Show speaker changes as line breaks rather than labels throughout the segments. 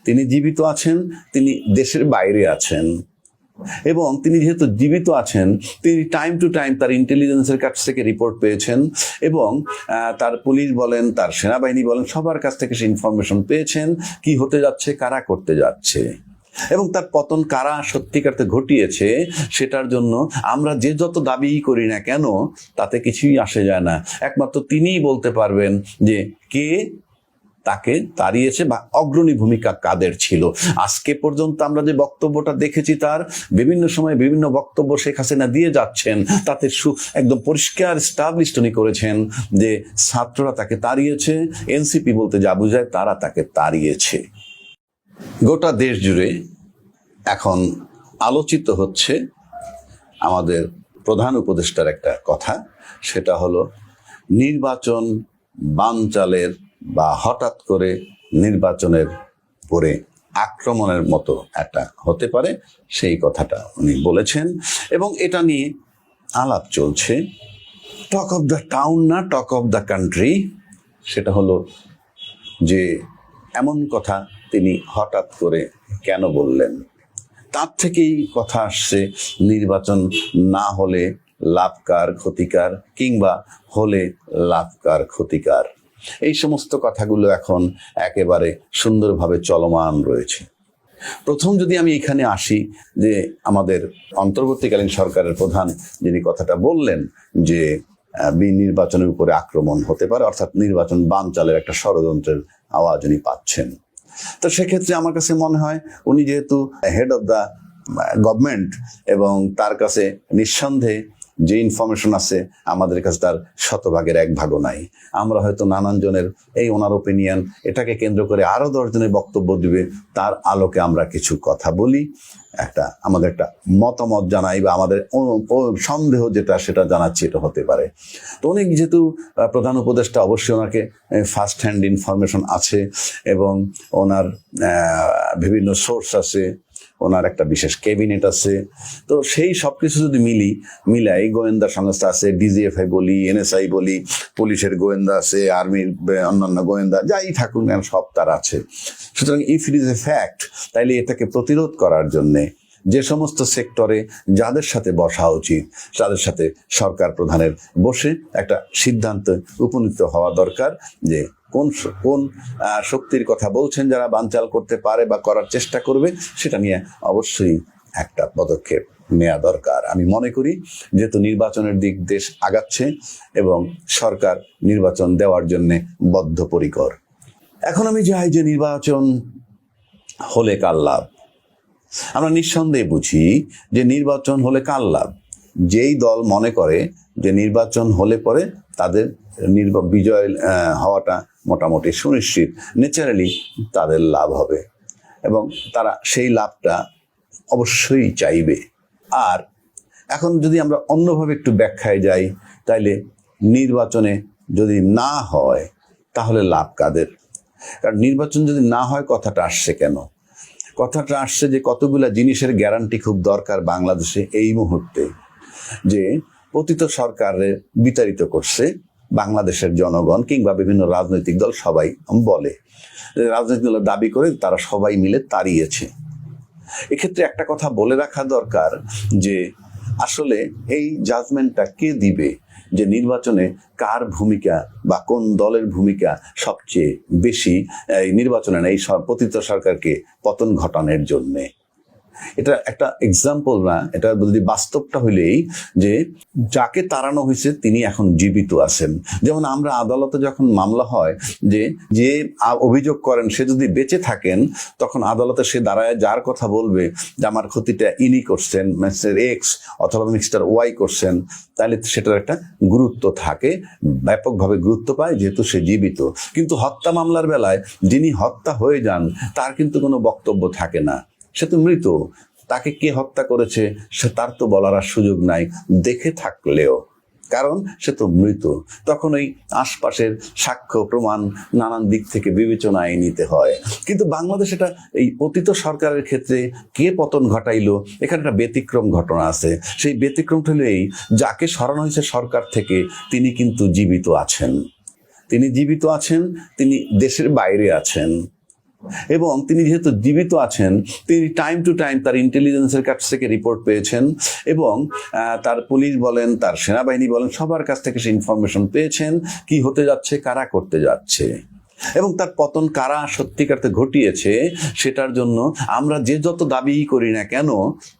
তিনি জীবিত আছেন, তিনি দেশের বাইরে আছেন, এবং তিনি যেহেতু জীবিত আছেন তিনি টাইম টু টাইম তার ইন্টেলিজেন্সের কাছ থেকে রিপোর্ট পেয়েছেন, এবং তার পুলিশ বলেন, তার সেনাবাহিনী বলেন, সবার কাছ থেকে সে ইনফরমেশন পেয়েছেন কি হতে যাচ্ছে, কারা করতে যাচ্ছে, এবং তার পতন কারা সত্যিকারতে ঘটিয়েছে সেটার জন্য আমরা যে যত দাবি করি না কেন তাতে কিছুই আসে যায় না। একমাত্র তিনিই বলতে পারবেন যে কে তাকে তাড়িয়েছে বা অগ্রণী ভূমিকা কাদের ছিল। আজকে পর্যন্ত আমরা যে বক্তব্যটা দেখেছি, তার বিভিন্ন সময় বিভিন্ন বক্তব্য শেখ হাসিনা দিয়ে যাচ্ছেন, তাতে একদম পরিষ্কার এস্টাবলিশড উনি করেছেন যে ছাত্ররা তাকে তাড়িয়েছে, এনসিপি বলতে যা বোঝায় তারা তাকে তাড়িয়েছে। গোটা দেশ জুড়ে এখন আলোচিত হচ্ছে আমাদের প্রধান উপদেষ্টার একটা কথা, সেটা হলো নির্বাচন বানচালের বা হঠাৎ করে নির্বাচনের পরে আক্রমণের মতো একটা হতে পারে, সেই কথাটা উনি বলেছেন, এবং এটা নিয়ে আলাপ চলছে। টক অফ দ্য টাউন না, টক অফ দ্য কান্ট্রি, সেটা হলো যে এমন কথা তিনি হঠাৎ করে কেন বললেন। তার থেকেই কথা আসছে নির্বাচন না হলে লাভকার ক্ষতিকার, কিংবা হলে লাভকার ক্ষতিকার, এই সমস্ত কথাগুলো এখন একেবারে সুন্দরভাবে চলমান রয়েছে। প্রথম যদি আমি এখানে আসি যে আমাদের অন্তর্বর্তীকালীন সরকারের প্রধান যিনি কথাটা বললেন যে নির্বাচনের উপরে আক্রমণ হতে পারে, অর্থাৎ নির্বাচন বানচালের একটা ষড়যন্ত্রের আওয়াজ উনি পাচ্ছেন, তো সেক্ষেত্রে আমার কাছে মনে হয় উনি যেহেতু হেড অফ দ্য গভর্নমেন্ট এবং তার কাছে নিঃসন্দেহে যে ইনফরমেশন আছে আমাদের কাছে তার শতভাগের এক ভাগও নাই। আমরা হয়তো নানান জনের এই ওনার ওপিনিয়ন এটাকে কেন্দ্র করে আরো 10 জনের বক্তব্য দিবে, তার আলোকে আমরা কিছু কথা বলি, আমাদের একটা মতামত জানাই বা আমাদের সন্দেহ যেটা সেটা জানাচ্ছি, এটা হতে পারে। তো উনি যেহেতু প্রধান উপদেষ্টা, অবশ্যই ওনাকে ফার্স্ট হ্যান্ড ইনফরমেশন আছে এবং ওনার বিভিন্ন সোর্স আছে, ওনার একটা বিশেষ ক্যাবিনেট আছে। তো সেই সব কিছু যদি মিলাই, গোয়েন্দা সংস্থা আছে, ডিজিএফআই বলি, এনএসআই বলি, পুলিশের গোয়েন্দা আছে, আর্মির অন্যান্য গোয়েন্দা, যাই থাকুন কেন সব তার আছে। সুতরাং if it is a fact, তাইলে এটাকে প্রতিরোধ করার জন্যে যে সমস্ত সেক্টরে যাদের সাথে বসা উচিত তাদের সাথে সরকার প্রধানের বসে একটা সিদ্ধান্তে উপনীত হওয়া দরকার যে কোন শক্তির কথা বলছেন যারা বানচাল করতে পারে বা করার চেষ্টা করবে, সেটা নিয়ে অবশ্যই একটা পদক্ষেপ নেওয়া দরকার। আমি মনে করি যেহেতু নির্বাচনের দিক দেশ আগাচ্ছে এবং সরকার নির্বাচন দেওয়ার জন্য বদ্ধপরিকর। এখন আমি চাই যে নির্বাচন হলে কার লাভ। আমরা নিঃসন্দেহে বুঝি যে নির্বাচন হলে কার লাভ। যেই দল মনে করে যে নির্বাচন হলে পরে তাদের বিজয় হওয়াটা মোটামুটি সুনিশ্চিত, ন্যাচারালি তাদের লাভ হবে এবং তারা সেই লাভটা অবশ্যই চাইবে। আর এখন যদি আমরা অন্যভাবে একটু ব্যাখ্যায় যাই, তাইলে নির্বাচনে যদি না হয় তাহলে লাভ কাদের? কারণ নির্বাচন যদি না হয় কথাটা আসছে কেন? কথাটা আসছে যে কতগুলা জিনিসের গ্যারান্টি খুব দরকার বাংলাদেশে এই মুহূর্তে, যে পতিত সরকারে বিতাড়িত করছে বাংলাদেশের জনগণ কিংবা বিভিন্ন রাজনৈতিক দল, সবাই বলে রাজনৈতিক দলের দাবি করে তারা সবাই মিলে তাড়িয়েছে। এক্ষেত্রে একটা কথা বলে রাখা দরকার যে আসলে এই জাজমেন্টটা কে দিবে যে নির্বাচনে কার ভূমিকা বা কোন দলের ভূমিকা সবচেয়ে বেশি এই নির্বাচনে এই পতিত সরকারকে পতন ঘটানোর জন্যে। এটা একটা এক্সাম্পল না, এটা যদি বাস্তবটা হইলেই যে যাকে তাড়ানো হয়েছে তিনি এখন জীবিত আছেন। যেমন আমরা আদালতে যখন মামলা হয় যে অভিযোগ করেন সে যদি বেঁচে থাকেন, তখন আদালতে সে দাঁড়ায় যার কথা বলবে যে আমার ক্ষতিটা ইনি করছেন, মিস্টার এক্স অথবা মিস্টার ওয়াই করছেন, তাহলে সেটার একটা গুরুত্ব থাকে, ব্যাপকভাবে গুরুত্ব পায় যেহেতু সে জীবিত। কিন্তু হত্যা মামলার বেলায় যিনি হত্যা হয়ে যান তার কিন্তু কোনো বক্তব্য থাকে না, সে তো মৃত। তাকে কে হত্যা করেছে সে তার তো বলার আর সুযোগ নাই, দেখে থাকলেও, কারণ সে তো মৃত। তখন ওই আশপাশের সাক্ষ্য প্রমাণ নানান দিক থেকে বিবেচনায় নিতে হয়। কিন্তু বাংলাদেশ এটা এই পতিত সরকারের ক্ষেত্রে কে পতন ঘটাইলো, এখানে একটা ব্যতিক্রম ঘটনা আছে। সেই ব্যতিক্রমটা হলো এই, যাকে সরানো হয়েছে সরকার থেকে তিনি কিন্তু জীবিত আছেন, তিনি দেশের বাইরে আছেন। এবং তিনি যেহেতু জীবিত আছেন, তিনি টাইম টু টাইম তার ইন্টেলিজেন্সের কাছ থেকে রিপোর্ট পেয়েছেন এবং তার পুলিশ বলেন, তার সেনাবাহিনী বলেন, সবার কাছ থেকে সে ইনফরমেশন পেয়েছেন কি হতে যাচ্ছে, কারা করতে যাচ্ছে এবং তার পতন কারা সত্যিকারতে ঘটিয়েছে সেটার জন্য আমরা যে যত দাবি করি না কেন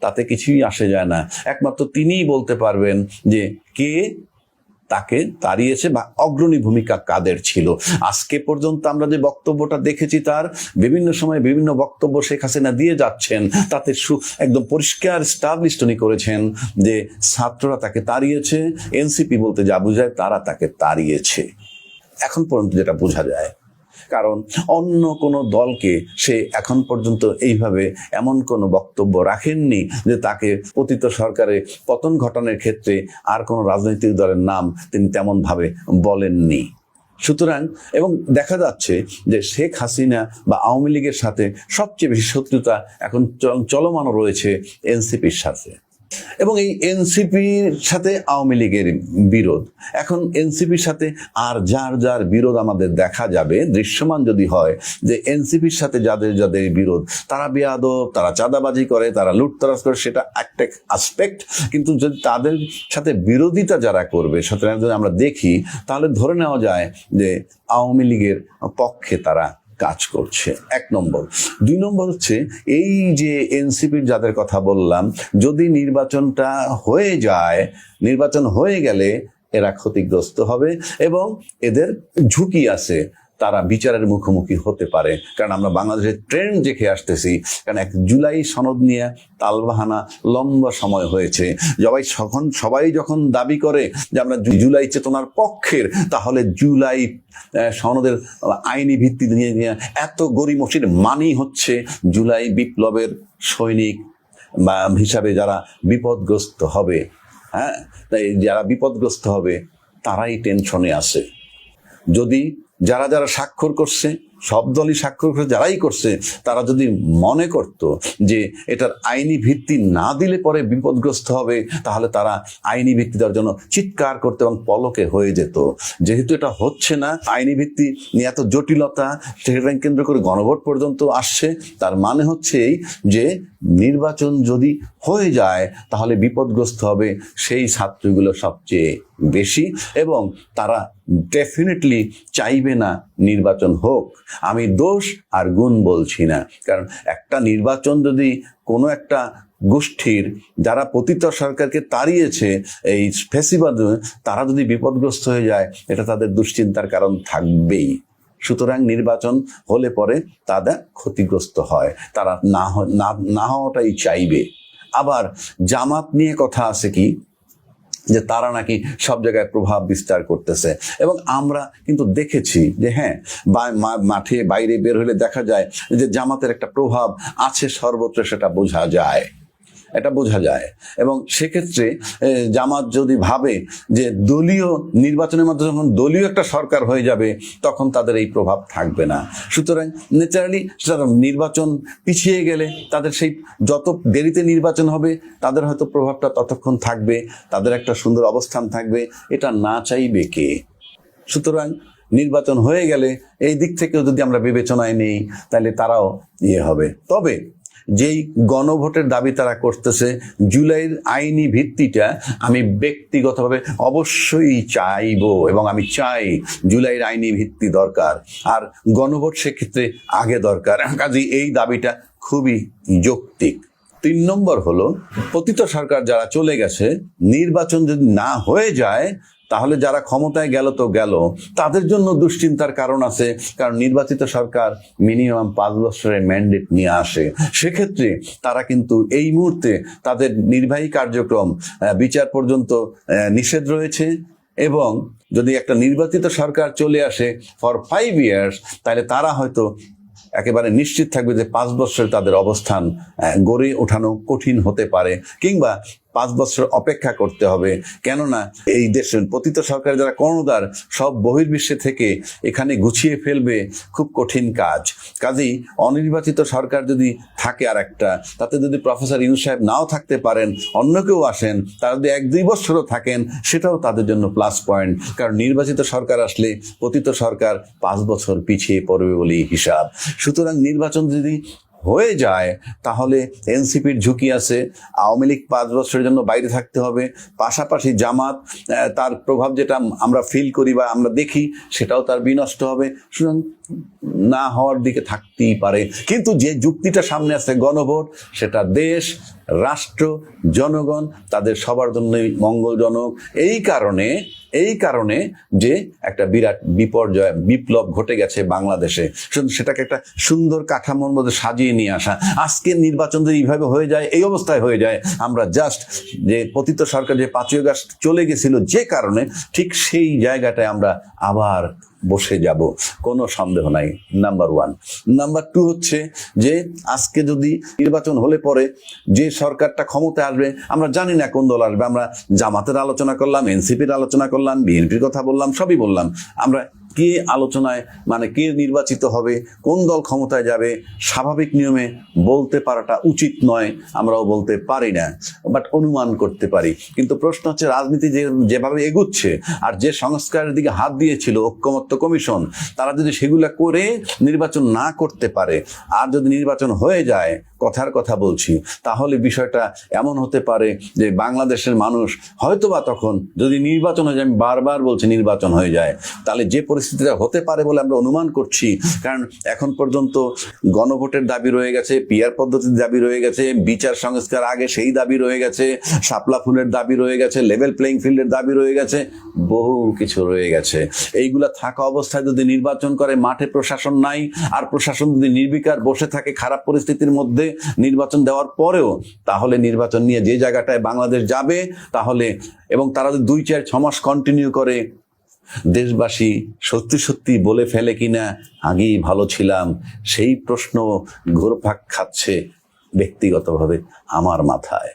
তাতে কিছুই আসে যায় না। একমাত্র তিনিই বলতে পারবেন যে কে তাকে তাড়িয়েছে বা অগ্রণী ভূমিকা কাদের ছিল। আজকে পর্যন্ত আমরা যে বক্তব্যটা দেখেছি, তার বিভিন্ন সময় বিভিন্ন বক্তব্য শেখ হাসিনা দিয়ে যাচ্ছেন, তাতে একদম পরিষ্কার স্টাবলিশড উনি করেছেন যে ছাত্ররা তাকে তাড়িয়েছে, এনসিপি বলতে যা বোঝায় তারা তাকে তাড়িয়েছে। এখন পর্যন্ত যেটা বোঝা যায়, কারণ অন্য কোনো দলকে সে এখন পর্যন্ত এইভাবে এমন কোনো বক্তব্য রাখেননি যে তাকে পতিত সরকারে পতন ঘটানোর ক্ষেত্রে আর কোনো রাজনৈতিক দলের নাম তিনি তেমনভাবে বলেননি। সুতরাং এবং দেখা যাচ্ছে যে শেখ হাসিনা বা আওয়ামী লীগের সাথে সবচেয়ে বেশি শত্রুতা এখন চলমানও রয়েছে এনসিপির সাথে, এবং এই এনসিপির সাথে আওয়ামী লীগের বিরোধ। এখন এনসিপির সাথে আর যার যার বিরোধ আমাদের দেখা যাবে, দৃশ্যমান যদি হয় যে এনসিপির সাথে যাদের যাদের বিরোধ, তারা বেয়াদব, তারা চাঁদাবাজি করে, তারা লুটতরাজ করে, সেটা একটা আসপেক্ট। কিন্তু যদি তাদের সাথে বিরোধিতা যারা করবে, সুতরাং যদি আমরা দেখি তাহলে ধরে নেওয়া যায় যে আওয়ামী লীগের পক্ষে তারা কাজ করছে, 1 নম্বর। 2 নম্বর হচ্ছে এই যে এনসিপির যাদের কথা বললাম, যদি নির্বাচনটা হয়ে যায়, নির্বাচন হয়ে গেলে এরা ক্ষতিগ্রস্ত হবে এবং এদের ঝুঁকি আছে, তারা বিচারের মুখোমুখি হতে পারে। কারণ আমরা বাংলাদেশের ট্রেন্ড দেখে আসতেছি, কারণ 1 জুলাই সনদ নিয়ে তালবাহানা লম্বা সময় হয়েছে। সবাই যখন দাবি করে যে আমরা জুলাই চেতনার পক্ষের, তাহলে জুলাই সনদের আইনি ভিত্তি নিয়ে এত গড়িমসির মানেই হচ্ছে জুলাই বিপ্লবের সৈনিক বা হিসাবে যারা বিপদগ্রস্ত হবে। হ্যাঁ, তাই যারা বিপদগ্রস্ত হবে তারাই টেনশনে আছে। যদি যারা যারা স্বাক্ষর করছে, সব দলই স্বাক্ষর করে যারাই করছে, তারা যদি মনে করত যে এটার আইনি ভিত্তি না দিলে পরে বিপদগ্রস্ত হবে, তাহলে তারা আইনি ভিত্তি দেওয়ার জন্য চিৎকার করতে এবং পলকে হয়ে যেত। যেহেতু এটা হচ্ছে না, আইনি ভিত্তি নিয়ে এত জটিলতা, সেটাকে কেন্দ্র করে গণভোট পর্যন্ত আসছে, তার মানে হচ্ছে এই যে নির্বাচন যদি হয়ে যায় তাহলে বিপদগ্রস্ত হবে সেই ছাত্রগুলো সবচেয়ে বেশি, এবং তারা ডেফিনেটলি চাইবে না নির্বাচন হোক। আমি দোষ আর গুণ বলছি না, কারণ একটা নির্বাচন যদি কোনো একটা গোষ্ঠীর যারা পতিত সরকারকে তাড়িয়েছে, এই ফ্যাসিবাদ, তারা যদি বিপদগ্রস্ত হয়ে যায়, এটা তাদের দুশ্চিন্তার কারণ থাকবেই। সুতরাং নির্বাচন হলে পরে তারা ক্ষতিগ্রস্ত হয়, তারা না হওয়াটাই চাইবে। আবার জামাত নিয়ে কথা আছে কি, যে তারা নাকি সব জায়গায় প্রভাব বিস্তার করতেছে, এবং আমরা কিন্তু দেখেছি যে হ্যাঁ, মাঠে বাইরে বের হলে দেখা যায় যে জামাতের একটা প্রভাব আছে সর্বত্র, সেটা বোঝা যায়, এটা বোঝা যায়। এবং সেক্ষেত্রে জামাত যদি ভাবে যে দলীয় নির্বাচনের মাধ্যমে যখন দলীয় একটা সরকার হয়ে যাবে, তখন তাদের এই প্রভাব থাকবে না। সুতরাং ন্যাচারালি নির্বাচন পিছিয়ে গেলে তাদের সেই যত দেরিতে নির্বাচন হবে, তাদের হয়তো প্রভাবটা ততক্ষণ থাকবে, তাদের একটা সুন্দর অবস্থান থাকবে, এটা না চাইবে কে? সুতরাং নির্বাচন হয়ে গেলে এই দিক থেকেও যদি আমরা বিবেচনায় নেই, তাহলে তারাও হবে। তবে যেই গণভোটের দাবি তারা করতেছে, জুলাইয়ের আইনি ভিত্তিটা আমি ব্যক্তিগতভাবে অবশ্যই চাইবো, এবং আমি চাই জুলাইয়ের আইনি ভিত্তি দরকার, আর গণভোট সেক্ষেত্রে আগে দরকার। কাজেই এই দাবিটা খুবই যৌক্তিক। 3 নম্বর হলো, পতিত সরকার যারা চলে গেছে, নির্বাচন যদি না হয়ে যায় তাহলে যারা ক্ষমতায় গেল তো গেল, তাদের জন্য দুশ্চিন্তার কারণ আছে, কারণ নির্বাচিত সরকার মিনিমাম 5 বছরের ম্যান্ডেট নিয়ে আসে। সেক্ষেত্রে তারা কিন্তু এই মুহূর্তে তাদের নির্বাহী কার্যক্রম বিচার পর্যন্ত নিষেধ রয়েছে, এবং যদি একটা নির্বাচিত সরকার চলে আসে ফর 5 ইয়ার্স, তাহলে তারা হয়তো একেবারে নিশ্চিত থাকবে যে 5 বছরে তাদের অবস্থান গড়ে ওঠানো কঠিন হতে পারে, কিংবা 5 বছর অপেক্ষা করতে হবে। কেননা এই দেশের পতিত সরকার যারা কর্ণধার সব বহির্বিশ্বে থেকে এখানে গুছিয়ে ফেলবে, খুব কঠিন কাজ। কাজেই অনির্বাচিত সরকার যদি থাকে আর একটা, তাতে যদি প্রফেসর ইউনূস সাহেব নাও থাকতে পারেন, অন্য কেউ আসেন, তারা যদি 1-2 বছরও থাকেন, সেটাও তাদের জন্য প্লাস পয়েন্ট। কারণ নির্বাচিত সরকার আসলে পতিত সরকার 5 বছর পিছিয়ে পড়বে বলেই হিসাব। সুতরাং নির্বাচন যদি হয়ে যায় তাহলে এনসিপির ঝুঁকি আছে, আওয়ামী লীগ 5 বছরের জন্য বাইরে থাকতে হবে, পাশাপাশি জামাত তার প্রভাব যেটা আমরা ফিল করি বা আমরা দেখি সেটাও তার বিনষ্ট হবে। সুতরাং না হওয়ার দিকে থাকতেই পারে। কিন্তু যে যুক্তিটা সামনে আছে গণভোট, সেটা দেশ, রাষ্ট্র, জনগণ তাদের সবার জন্যই মঙ্গলজনক। এই কারণে যে একটা বিরাট বিপর্যয়, বিপ্লব ঘটে গেছে বাংলাদেশে, সেটাকে একটা সুন্দর কাঠামোর মধ্যে সাজিয়ে নিয়ে আসা। আজকে নির্বাচন যদি এইভাবে হয়ে যায়, এই অবস্থায় হয়ে যায়, আমরা জাস্ট যে পতিত সরকার যে 5ই আগস্ট চলে গেছিল যে কারণে, ঠিক সেই জায়গাটায় আমরা আবার বসে যাব, কোনো সন্দেহ নাই। নাম্বার 1। নাম্বার 2 হচ্ছে যে আজকে যদি নির্বাচন হলে পরে যে সরকারটা ক্ষমতায় আসবে, আমরা জানি না কোন দল আসবে। আমরা জামাতের আলোচনা করলাম, এনসিপির আলোচনা করলাম, বিএনপির কথা বললাম, সবই বললাম। আমরা কে আলোচনায় মানে কে নির্বাচিত হবে, কোন দল ক্ষমতায় যাবে, স্বাভাবিক নিয়মে বলতে পারাটা উচিত নয়, আমরাও বলতে পারি না, বাট অনুমান করতে পারি। কিন্তু প্রশ্ন হচ্ছে রাজনীতি যেভাবে এগুচ্ছে আর যে সংস্কারের দিকে হাত দিয়েছিল ঐক্যমত্য কমিশন, তারা যদি সেগুলা করে নির্বাচন না করতে পারে, আর যদি নির্বাচন হয়ে যায়, কথার কথা বলছি, তাহলে বিষয়টা এমন হতে পারে যে বাংলাদেশের মানুষ হয়তোবা তখন যদি নির্বাচন হয়ে যায়, আমি বারবার বলছি নির্বাচন হয়ে যায়, তাহলে যে পরিস্থিতিটা হতে পারে বলে আমরা অনুমান করছি। কারণ এখন পর্যন্ত গণভোটের দাবি রয়ে গেছে, পিআর পদ্ধতির দাবি রয়ে গেছে, বিচার সংস্কার আগে সেই দাবি রয়ে গেছে, শাপলা ফুলের দাবি রয়ে গেছে, লেভেল প্লেইং ফিল্ডের দাবি রয়ে গেছে, বহু কিছু রয়ে গেছে। এইগুলা থাকা অবস্থায় যদি নির্বাচন করে, মাঠে প্রশাসন নাই, আর প্রশাসন যদি নির্বিকার বসে থাকে খারাপ পরিস্থিতির মধ্যে নির্বাচন দেওয়ার পরেও, তাহলে নির্বাচন নিয়ে যে জায়গাটায় বাংলাদেশ যাবে, তাহলে এবং তারা যদি 2-4-6 মাস কন্টিনিউ করে, দেশবাসী সত্যি সত্যি বলে ফেলে কিনা আগেই ভালো ছিলাম, সেই প্রশ্ন ঘুরপাক খাচ্ছে ব্যক্তিগতভাবে আমার মাথায়।